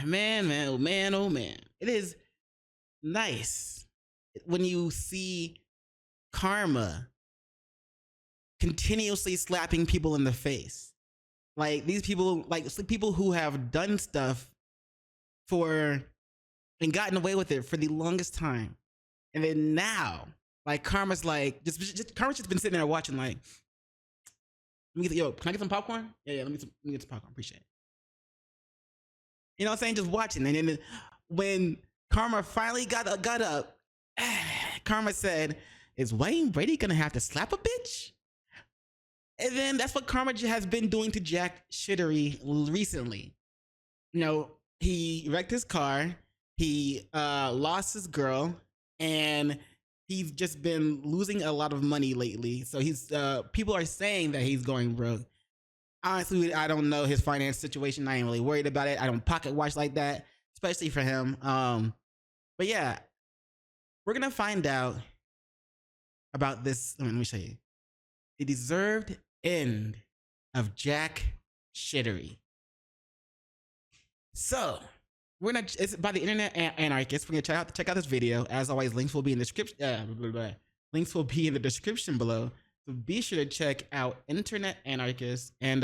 man, oh man, oh man. It is nice when you see karma continuously slapping people in the face. Like these people, like people who have done stuff for and gotten away with it for the longest time. And then now, like karma's like karma's just been sitting there watching like, yo, can I get some popcorn? Yeah, let me get some popcorn. Appreciate it. You know what I'm saying? Just watching. And then when Karma finally got up, Karma said, "Is Wayne Brady gonna have to slap a bitch?" And then that's what Karma has been doing to Jack Shittery recently. You know, he wrecked his car, he lost his girl, and he's just been losing a lot of money lately. So he's people are saying that he's going broke. Honestly, I don't know his finance situation. I ain't really worried about it. I don't pocket watch like that, especially for him. But yeah, we're gonna find out about this. Let me show you. The deserved end of Jack Shittery. So we're gonna, it's by the Internet Anarchist. We're gonna check out this video. As always, links will be in the description. Links will be in the description below. So be sure to check out Internet Anarchist. And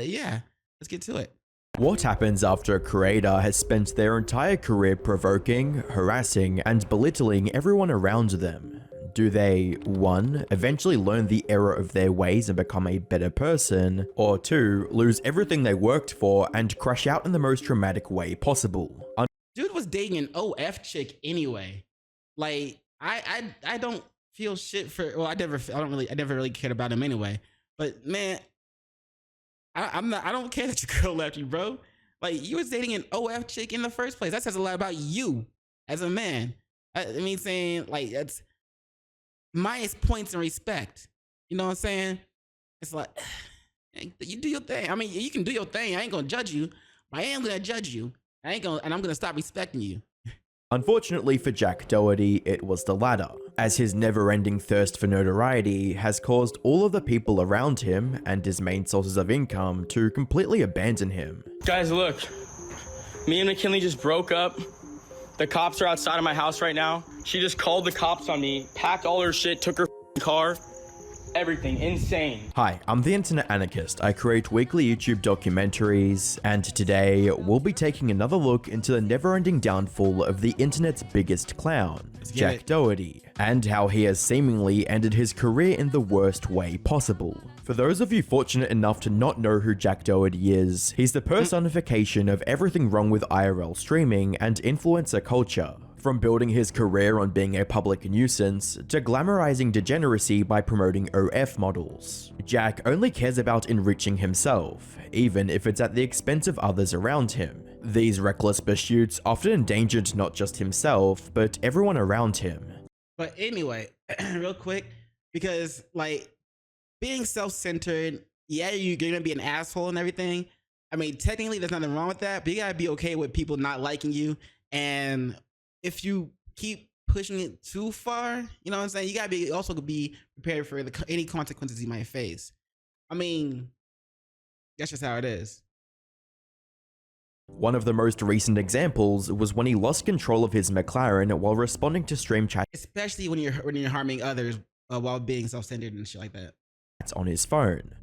yeah, let's get to it. What happens after a creator has spent their entire career provoking, harassing, and belittling everyone around them? Do they, 1, eventually learn the error of their ways and become a better person, or 2, lose everything they worked for and crash out in the most traumatic way possible? Dude was dating an OF chick anyway. Like, I don't feel shit for, well, I never really cared about him anyway. But man, I don't care that your girl left you, bro. Like, you was dating an OF chick in the first place. That says a lot about you as a man. I mean, saying like that's minus points in respect. You know what I'm saying? It's like, you do your thing. I mean, you can do your thing. I ain't gonna judge you, but I am gonna judge you. I'm gonna stop respecting you. Unfortunately for Jack Doherty, it was the latter, as his never-ending thirst for notoriety has caused all of the people around him and his main sources of income to completely abandon him. Guys, look. Me and McKinley just broke up. The cops are outside of my house right now. She just called the cops on me, packed all her shit, took her car. Everything insane. Hi, I'm the Internet Anarchist. I create weekly YouTube documentaries, and today we'll be taking another look into the never-ending downfall of the internet's biggest clown, Jack Doherty, and how he has seemingly ended his career in the worst way possible. For those of you fortunate enough to not know who Jack Doherty is, he's the personification of everything wrong with IRL streaming and influencer culture. From building his career on being a public nuisance, to glamorizing degeneracy by promoting OF models. Jack only cares about enriching himself, even if it's at the expense of others around him. These reckless pursuits often endangered not just himself, but everyone around him. But anyway, real quick, because like being self-centered, yeah, you're gonna be an asshole and everything. I mean, technically there's nothing wrong with that, but you gotta be okay with people not liking you. And if you keep pushing it too far, you know what I'm saying? You gotta be also be prepared for any consequences you might face. I mean, that's just how it is. One of the most recent examples was when he lost control of his McLaren while responding to stream chats, especially when you're harming others while being self-centered and shit like that. On his phone.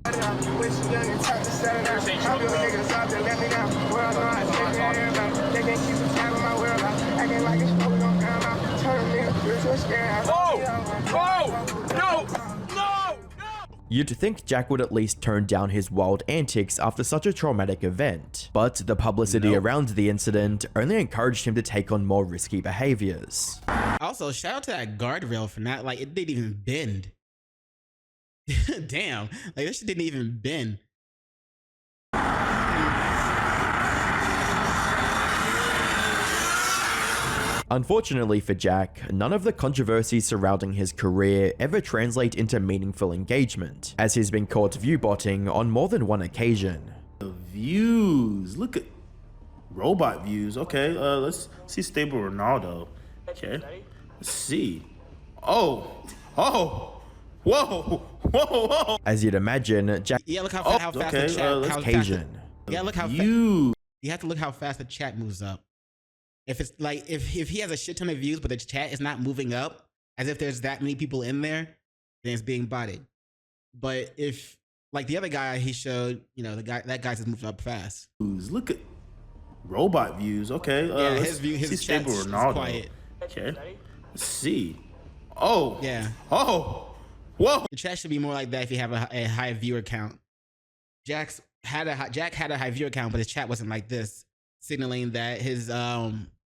You'd think Jack would at least tone down his wild antics after such a traumatic event, but the publicity around the incident only encouraged him to take on more risky behaviors. Also, shout out to that guardrail for not, like, it didn't even bend. Damn, like this shit didn't even bend. Unfortunately for Jack, none of the controversies surrounding his career ever translate into meaningful engagement, as he's been caught view-botting on more than one occasion. The views, look at robot views. Okay, let's see stable Ronaldo. Okay, let's see. Oh, whoa. As you'd imagine, Jack look how fast the chat, occasion. look how views. you have to look how fast the chat moves up. If it's like if he has a shit ton of views, but the chat is not moving up, as if there's that many people in there, then it's being botted. But if like the other guy he showed, you know, that guy's just moved up fast. Look at robot views. Okay, yeah, his chat's Ronaldo. Quiet. Okay, let's see. Oh, yeah. Oh, whoa. The chat should be more like that if you have a high viewer count. Jack had a high viewer count, but his chat wasn't like this, signaling that his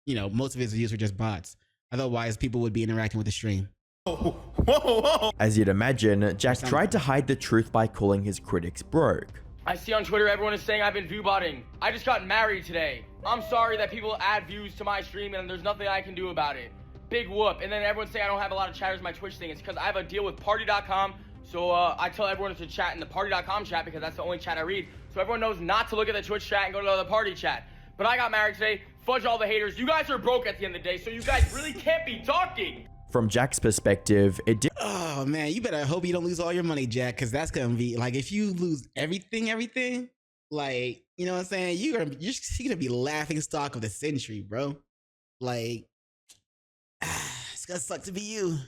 you know, most of his views were just bots. Otherwise, people would be interacting with the stream. Whoa. As you'd imagine, Jack tried to hide the truth by calling his critics broke. I see on Twitter everyone is saying I've been view botting. I just got married today. I'm sorry that people add views to my stream and there's nothing I can do about it. Big whoop. And then everyone's saying I don't have a lot of chatters in my Twitch thing. It's because I have a deal with party.com. So I tell everyone to chat in the party.com chat because that's the only chat I read. So everyone knows not to look at the Twitch chat and go to the party chat. But I got married today. Fudge all the haters. You guys are broke at the end of the day, so you guys really can't be talking. From Jack's perspective, it did. Oh man, you better hope you don't lose all your money, Jack, because that's gonna be like if you lose everything, like, you know what I'm saying? You're gonna be laughing stock of the century, bro. Like, it's gonna suck to be you.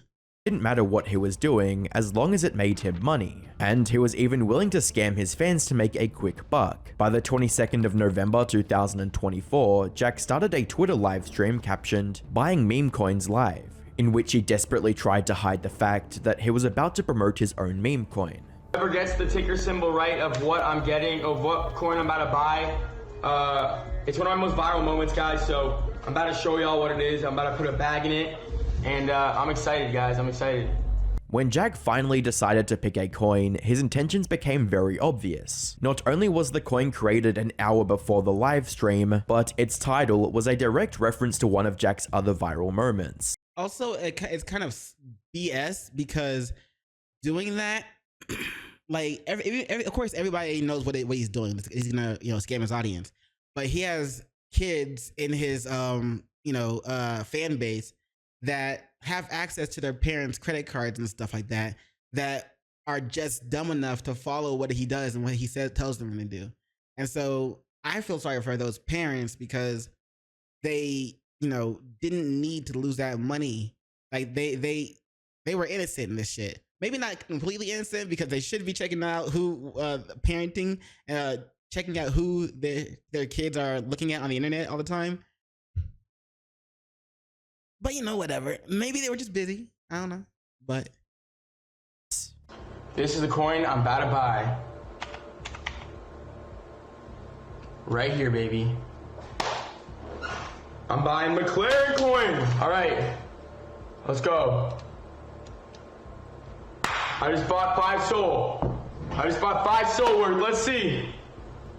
Didn't matter what he was doing as long as it made him money, and he was even willing to scam his fans to make a quick buck. By the 22nd of November 2024, Jack started a Twitter live stream captioned "Buying meme coins live," in which he desperately tried to hide the fact that he was about to promote his own meme coin. Whoever gets the ticker symbol right of what I'm getting, of what coin I'm about to buy, it's one of my most viral moments, guys, so I'm about to show y'all what it is. I'm about to put a bag in it. And I'm excited, guys. I'm excited. When Jack finally decided to pick a coin, his intentions became very obvious. Not only was the coin created an hour before the live stream, but its title was a direct reference to one of Jack's other viral moments. Also, it's kind of BS because doing that, like, of course, everybody knows what he's doing. He's gonna, you know, scam his audience. But he has kids in his, fan base that have access to their parents' credit cards and stuff like that, that are just dumb enough to follow what he does and what he tells them to do. And so I feel sorry for those parents because they, you know, didn't need to lose that money. Like they were innocent in this shit. Maybe not completely innocent because they should be checking out who parenting, checking out who their kids are looking at on the internet all the time. But, you know, whatever. Maybe they were just busy. I don't know. But this is the coin I'm about to buy. Right here, baby. I'm buying McLaren coin. All right, let's go. I just bought 5 soul. I just bought 5 soul worth. Let's see.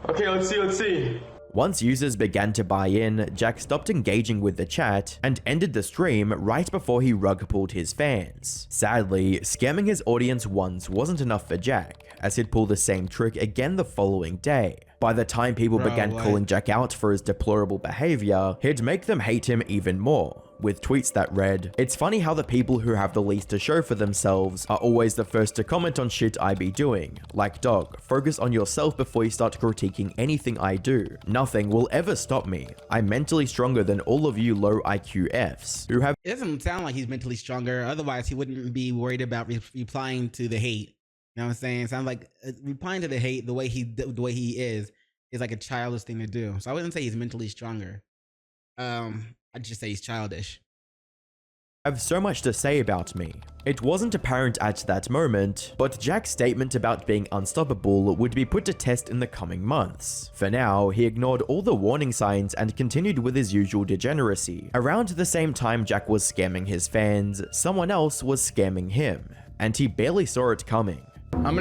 Okay, let's see. Once users began to buy in, Jack stopped engaging with the chat and ended the stream right before he rug pulled his fans. Sadly, scamming his audience once wasn't enough for Jack, as he'd pull the same trick again the following day. By the time people began calling Jack out for his deplorable behavior, he'd make them hate him even more, with tweets that read, "It's funny how the people who have the least to show for themselves are always the first to comment on shit I be doing. Like dog, focus on yourself before you start critiquing anything I do. Nothing will ever stop me. I'm mentally stronger than all of you low IQ Fs who have..." It doesn't sound like he's mentally stronger. Otherwise, he wouldn't be worried about replying to the hate. You know what I'm saying? It sounds like replying to the hate the way he is like a childish thing to do. So I wouldn't say he's mentally stronger. I'd just say he's childish. Have so much to say about me. It wasn't apparent at that moment, but Jack's statement about being unstoppable would be put to test in the coming months. For now, he ignored all the warning signs and continued with his usual degeneracy. Around the same time Jack was scamming his fans, someone else was scamming him, and he barely saw it coming. I'm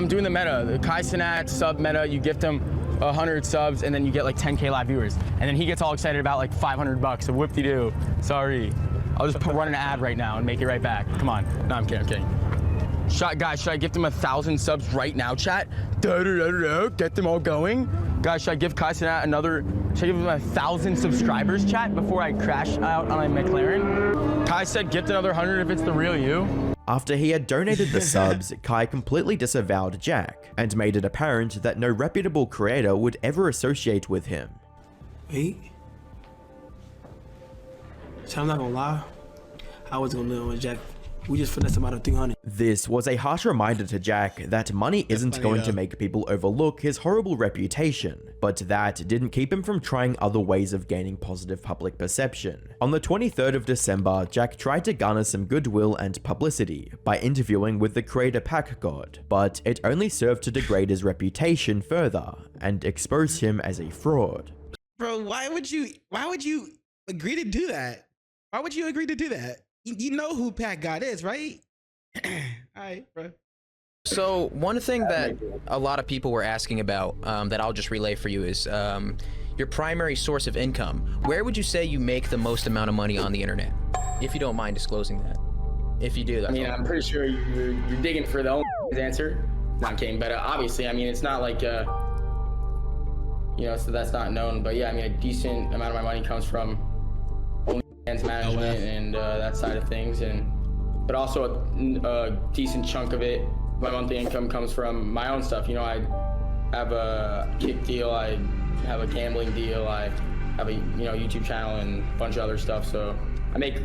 doing the meta, the Kai Cenat sub meta. You gift him 100 subs and then you get like 10K live viewers. And then he gets all excited about like $500, so whoop-de-doo. Sorry. I'll just run an ad right now and make it right back. Come on. No, I'm kidding. Guys, should I gift him 1,000 subs right now, chat? Get them all going. Guys, should I give Kai Cenat should I give him 1,000 subscribers, chat, before I crash out on a McLaren? Kai said gift another 100 if it's the real you. After he had donated the subs, Kai completely disavowed Jack and made it apparent that no reputable creator would ever associate with him. Wait. So I'm not gonna lie. I was gonna live with Jack. We just finessed him out of 300. This was a harsh reminder to Jack that money isn't going to make people overlook his horrible reputation, but that didn't keep him from trying other ways of gaining positive public perception. On the 23rd of December, Jack tried to garner some goodwill and publicity by interviewing with the creator PackGod, but it only served to degrade his reputation further and expose him as a fraud. Bro, why would you agree to do that? Why would you agree to do that? You know who PackGod is, right? All right, bro. So one thing that a lot of people were asking about that I'll just relay for you is your primary source of income. Where would you say you make the most amount of money on the internet? If you don't mind disclosing that. If you do, that's I'm pretty sure you're digging for the only answer. Not kidding, but obviously, it's not like, so that's not known. But yeah, a decent amount of my money comes from management and that side of things, but also a decent chunk of it, my monthly income comes from my own stuff. I have a kick deal, I have a gambling deal, I have a YouTube channel and a bunch of other stuff, so I make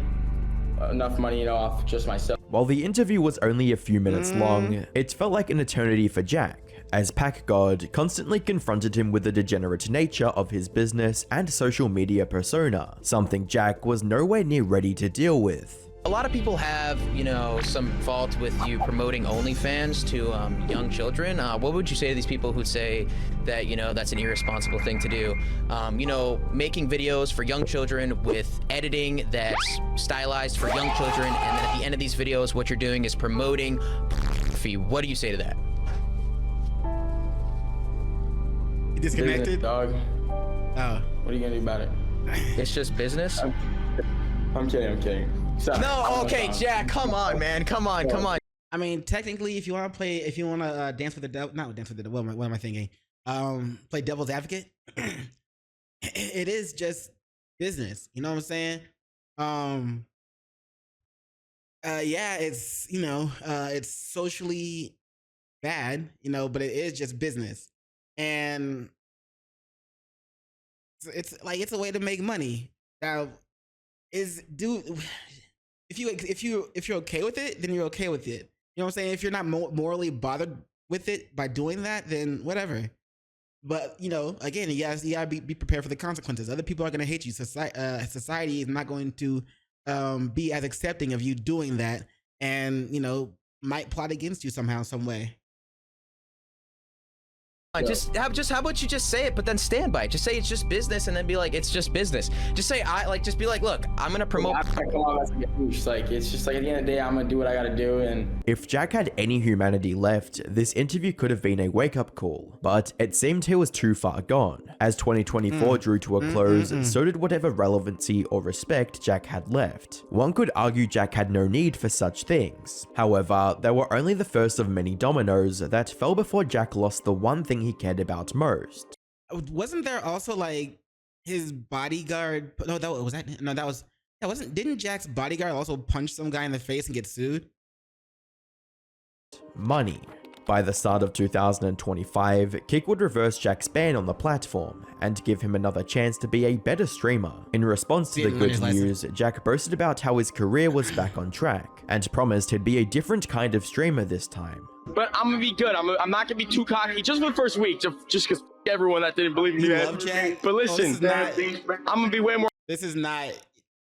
enough money off just myself. While the interview was only a few minutes long, it felt like an eternity for Jack, as PackGod constantly confronted him with the degenerate nature of his business and social media persona, something Jack was nowhere near ready to deal with. A lot of people have, some fault with you promoting OnlyFans to young children. What would you say to these people who say that, that's an irresponsible thing to do? Making videos for young children with editing that's stylized for young children, and then at the end of these videos, what you're doing is promoting pornography. What do you say to that? You disconnected? Dog. Oh. What are you gonna do about it? It's just business? I'm kidding. Sorry. No, okay, Jack, come on, man. Come on. Technically, if you want to dance with the devil, not dance with the devil, what am I thinking? Play devil's advocate. It is just business. You know what I'm saying? Yeah, it's, it's socially bad, but it is just business. And it's a way to make money. Now, if you're okay with it, then you're okay with it. You know what I'm saying? If you're not morally bothered with it by doing that, then whatever. But again, you gotta be prepared for the consequences. Other people are gonna hate you. Society is not going to be as accepting of you doing that, and might plot against you somehow, some way. Just how about you just say it, but then stand by it. Just say it's just business, and then be like, it's just business. Just say just be like, look, I'm gonna promote. It's just like at the end of the day, I'm gonna do what I gotta do. And if Jack had any humanity left, this interview could have been a wake-up call, but it seemed he was too far gone. As 2024 drew to a close, so did whatever relevancy or respect Jack had left. One could argue Jack had no need for such things. However, they were only the first of many dominoes that fell before Jack lost the one thing he cared about most. Wasn't there also his bodyguard? No, didn't Jack's bodyguard also punch some guy in the face and get sued? Money. By the start of 2025, Kick would reverse Jack's ban on the platform and give him another chance to be a better streamer. In response to the good news, Jack boasted about how his career was back on track and promised he'd be a different kind of streamer this time. But I'm gonna be good. I'm not gonna be too cocky just for the first week, just because everyone that didn't believe me. But listen, I'm gonna be way more. This is not.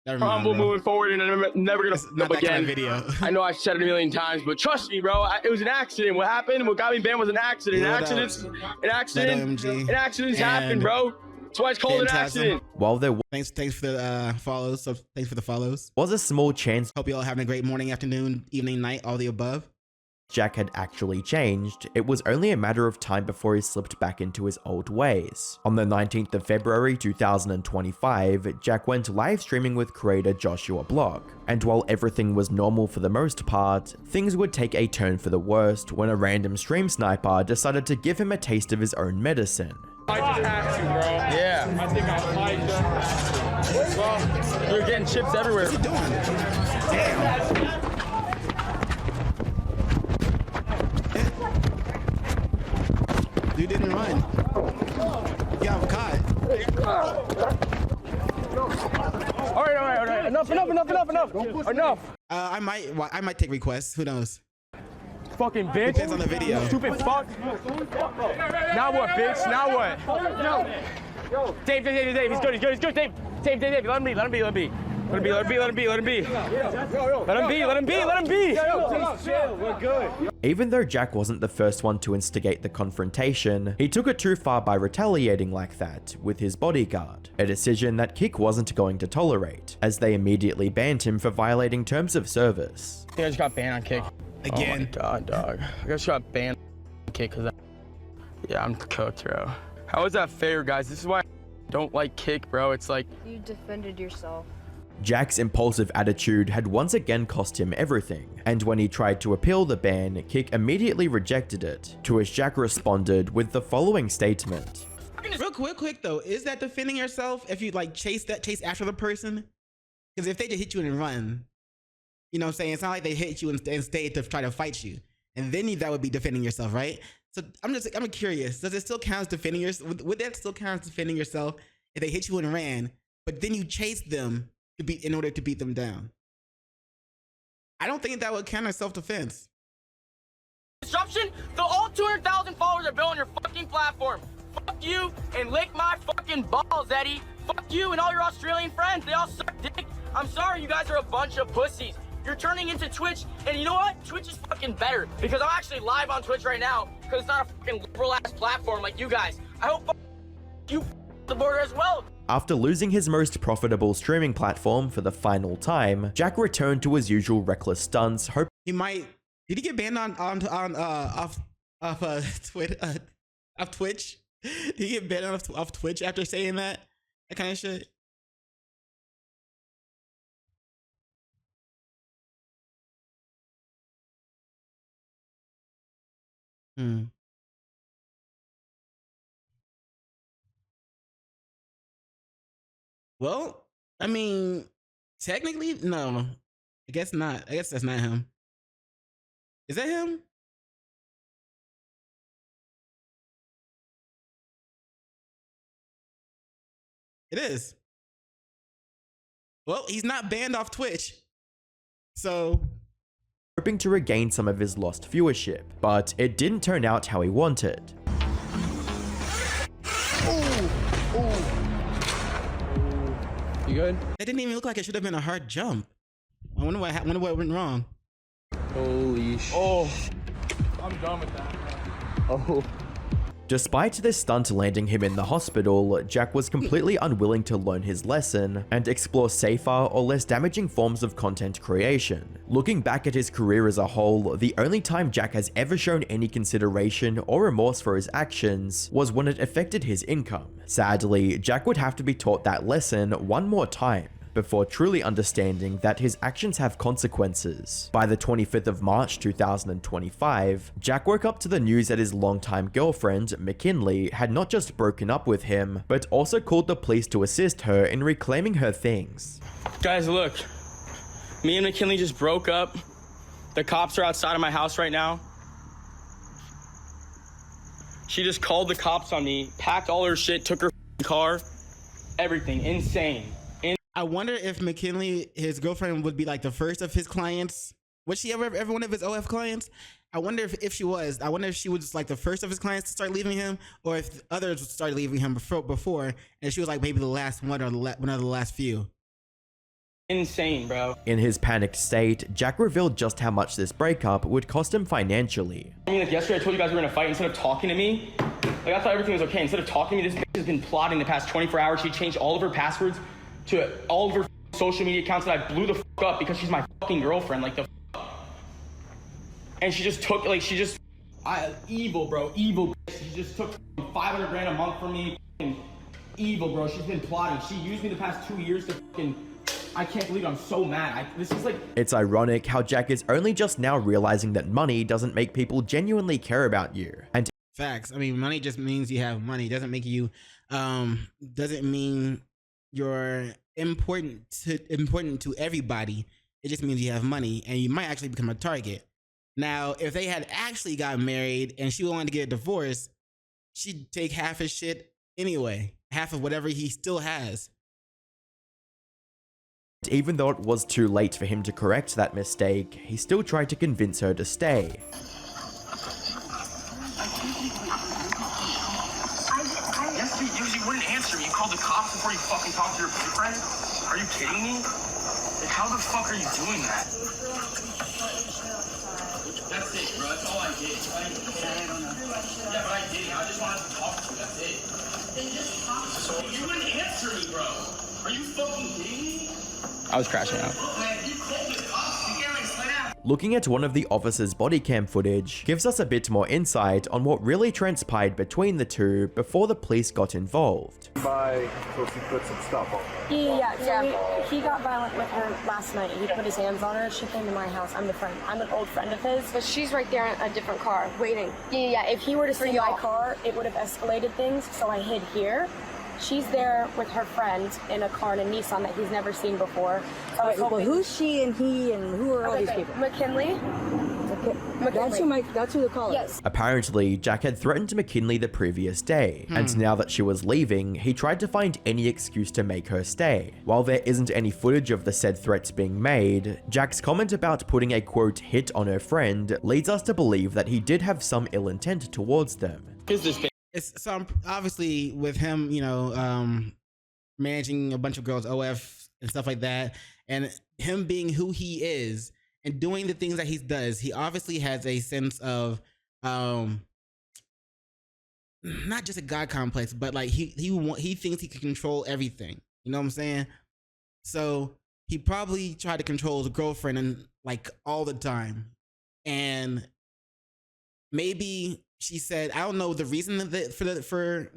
Humble moving forward, and I'm never gonna up again. Kind of video. I know I've said it a million times, but trust me, bro. It was an accident. What happened? What got me banned was an accident. Accidents happen, bro. That's why it's called an accident. While there thanks for the follows. So thanks for the follows. Was a small chance. Hope you all having a great morning, afternoon, evening, night, all the above. Jack had actually changed, it was only a matter of time before he slipped back into his old ways. On the 19th of February 2025, Jack went live streaming with creator Joshua Block, and while everything was normal for the most part, things would take a turn for the worst when a random stream sniper decided to give him a taste of his own medicine. I just had to, bro. Yeah. I think I might just. Well, you're getting chips everywhere. What's he doing? Damn. Dude didn't run. Yeah, I'm caught. All right. Enough. I might take requests. Who knows? Fucking bitch. Depends on the video. Stupid fuck. Now what, bitch? Now what? Dave. He's good. Dave. Let him be. We're good. Even though Jack wasn't the first one to instigate the confrontation, he took it too far by retaliating like that with his bodyguard, a decision that Kick wasn't going to tolerate, as they immediately banned him for violating terms of service. I just got banned on Kick. Again. Oh my god, dog. I just got banned on Kick because I'm cooked, bro. How is that fair, guys? This is why I don't like Kick, bro. It's like... You defended yourself. Jack's impulsive attitude had once again cost him everything, and when he tried to appeal the ban, Kick immediately rejected it, to which Jack responded with the following statement. Real quick though, is that defending yourself if you like chase after the person? Because if they just hit you and run, you know what I'm saying? It's not like they hit you and stay to try to fight you. And then that would be defending yourself, right? So I'm curious, does it still count as defending yourself? Would that still count as defending yourself if they hit you and ran, but then you chased them in order to beat them down? I don't think that would count as self-defense. Disruption? All 200,000 followers are built on your fucking platform. Fuck you and lick my fucking balls, Eddie. Fuck you and all your Australian friends. They all suck dick. I'm sorry, you guys are a bunch of pussies. You're turning into Twitch, and you know what? Twitch is fucking better because I'm actually live on Twitch right now because it's not a fucking liberal-ass platform like you guys. I hope you the border as well. After losing his most profitable streaming platform for the final time, Jack returned to his usual reckless stunts, hoping did he get banned off Twitch? Did he get banned off Twitch after saying that kind of shit? Well, I mean, technically, no. I guess not. I guess that's not him. Is that him? It is. Well, he's not banned off Twitch. So... hoping to regain some of his lost viewership, but it didn't turn out how he wanted. You good? That didn't even look like it should have been a hard jump. I wonder what went wrong. Holy shit. Oh, I'm done with that. Oh. Despite this stunt landing him in the hospital, Jack was completely unwilling to learn his lesson and explore safer or less damaging forms of content creation. Looking back at his career as a whole, the only time Jack has ever shown any consideration or remorse for his actions was when it affected his income. Sadly, Jack would have to be taught that lesson one more time before truly understanding that his actions have consequences. By the 25th of March 2025, Jack woke up to the news that his longtime girlfriend, McKinley, had not just broken up with him, but also called the police to assist her in reclaiming her things. Guys, look. Me and McKinley just broke up. The cops are outside of my house right now. She just called the cops on me, packed all her shit, took her car, everything. Insane. I wonder if McKinley, his girlfriend, would be like the first of his clients. Was she ever one of his OF clients? I wonder if she was. I wonder if she was just like the first of his clients to start leaving him, or if others would start leaving him before, and she was like maybe the last one or one of the last few. Insane, bro. In his panicked state, Jack revealed just how much this breakup would cost him financially. I mean, like yesterday I told you guys we were in a fight. Instead of talking to me, like I thought everything was okay. Instead of talking to me, this bitch has been plotting the past 24 hours. She changed all of her passwords to all of her social media accounts that I blew the up because she's my fucking girlfriend, like the and she just took, like, evil, bro, evil. She just took 500 grand a month from me. Evil, bro. She's been plotting. She used me the past 2 years to fucking, I can't believe it. I'm so mad. This is like... It's ironic how Jack is only just now realizing that money doesn't make people genuinely care about you. And facts. I mean, money just means you have money. It doesn't make you, doesn't mean you're important to everybody. It just means you have money and you might actually become a target. Now, if they had actually got married and she wanted to get a divorce, she'd take half his shit anyway. half of whatever he still has. Even though it was too late for him to correct that mistake, he still tried to convince her to stay. Yesterday, you wouldn't answer me. You called the cops before you fucking talked to your boyfriend? Are you kidding me? Like, how the fuck are you doing that? That's it, bro. That's all I did. Yeah, but I did. I just wanted to talk to you. That's it. Then just talk to me. You wouldn't answer me, bro. Are you fucking kidding me? I was crashing out. Looking at one of the officer's body cam footage gives us a bit more insight on what really transpired between the two before the police got involved. So she put some stuff on her. Yeah. He got violent with her last night. He put his hands on her. She came to my house. I'm the friend. I'm an old friend of his. But she's right there in a different car, waiting. Yeah. If he were to see my car, it would have escalated things. So I hid here. She's there with her friend in a car in a Nissan that he's never seen before. So well, who's she and he and who are all these people? McKinley. That's who the caller is. Apparently, Jack had threatened McKinley the previous day, and now that she was leaving, he tried to find any excuse to make her stay. While there isn't any footage of the said threats being made, Jack's comment about putting a quote hit on her friend leads us to believe that he did have some ill intent towards them. It's so obviously with him, managing a bunch of girls, OF and stuff like that, and him being who he is and doing the things that he does, he obviously has a sense of not just a god complex, but like he thinks he can control everything. You know what I'm saying? So he probably tried to control his girlfriend and like all the time, and maybe she said, I don't know the reason for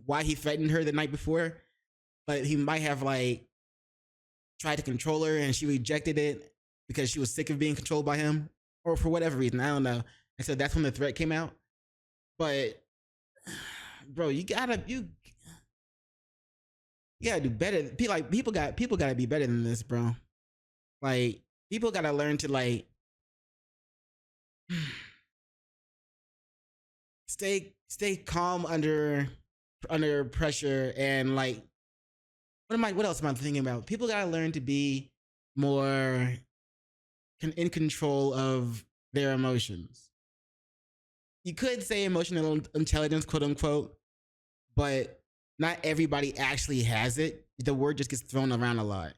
why he threatened her the night before, but he might have like tried to control her and she rejected it because she was sick of being controlled by him, or for whatever reason, I don't know. And so that's when the threat came out. But bro, you gotta do better. People gotta be better than this, bro. Like, people gotta learn to like stay calm under pressure, and like what else am I thinking about? People gotta learn to be more in control of their emotions. You could say emotional intelligence, quote unquote, but not everybody actually has it. The word just gets thrown around a lot.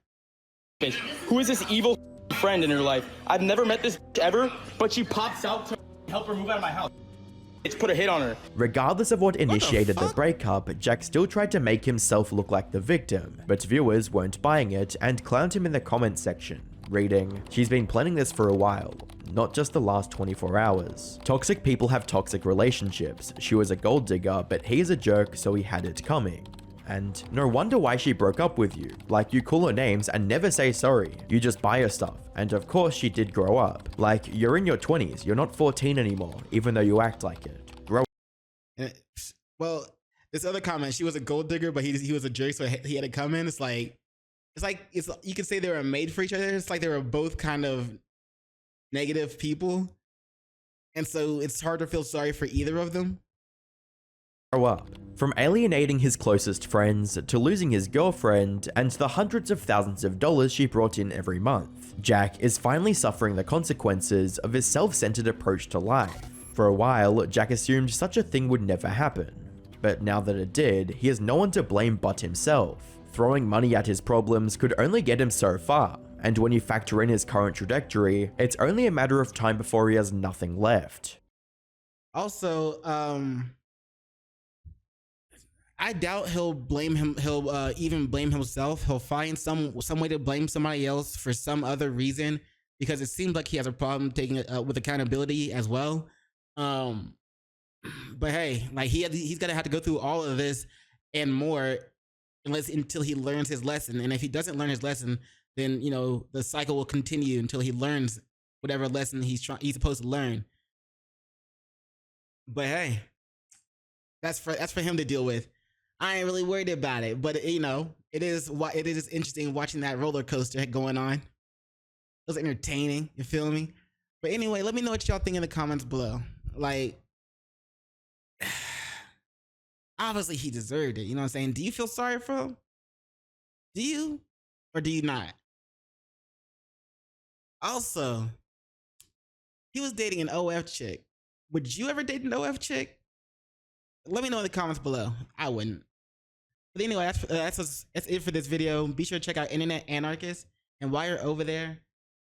Who is this evil friend in her life? I've never met this ever, but she pops out to help her move out of my house. It's put a hit on her. Regardless of what initiated the breakup, Jack still tried to make himself look like the victim, but viewers weren't buying it and clowned him in the comments section, reading, "She's been planning this for a while, not just the last 24 hours. Toxic people have toxic relationships. She was a gold digger, but he's a jerk, so he had it coming. And no wonder why she broke up with you. Like, you call her names and never say sorry. You just buy her stuff. And of course she did grow up. Like, you're in your 20s. You're not 14 anymore, even though you act like it. Grow up." Well, this other comment, she was a gold digger, but he was a jerk, so he had to come in. It's like you could say they were made for each other. It's like they were both kind of negative people, and so it's hard to feel sorry for either of them. Grow up. From alienating his closest friends to losing his girlfriend and the hundreds of thousands of dollars she brought in every month, Jack is finally suffering the consequences of his self-centered approach to life. For a while, Jack assumed such a thing would never happen, but now that it did, he has no one to blame but himself. Throwing money at his problems could only get him so far, and when you factor in his current trajectory, it's only a matter of time before he has nothing left. Also, I doubt he'll blame him. He'll even blame himself. He'll find some way to blame somebody else for some other reason, because it seems like he has a problem taking it with accountability as well. But hey, like he's gonna have to go through all of this and more, until he learns his lesson. And if he doesn't learn his lesson, then the cycle will continue until he learns whatever lesson he's supposed to learn. But hey, that's for him to deal with. I ain't really worried about it, but it is interesting watching that roller coaster going on. It was entertaining, you feel me? But anyway, let me know what y'all think in the comments below. Like, obviously he deserved it. You know what I'm saying? Do you feel sorry for him? Do you? Or do you not? Also, he was dating an OF chick. Would you ever date an OF chick? Let me know in the comments below. I wouldn't. But anyway, that's it for this video. Be sure to check out Internet Anarchist. And while you're over there,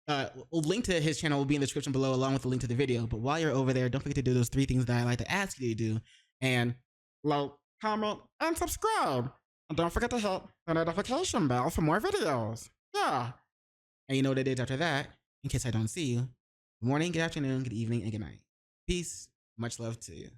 a link to his channel will be in the description below along with the link to the video. But while you're over there, don't forget to do those 3 things that I like to ask you to do. And like, comment, and subscribe. And don't forget to hit the notification bell for more videos. Yeah. And you know what it is after that, in case I don't see you. Good morning, good afternoon, good evening, and good night. Peace. Much love to you.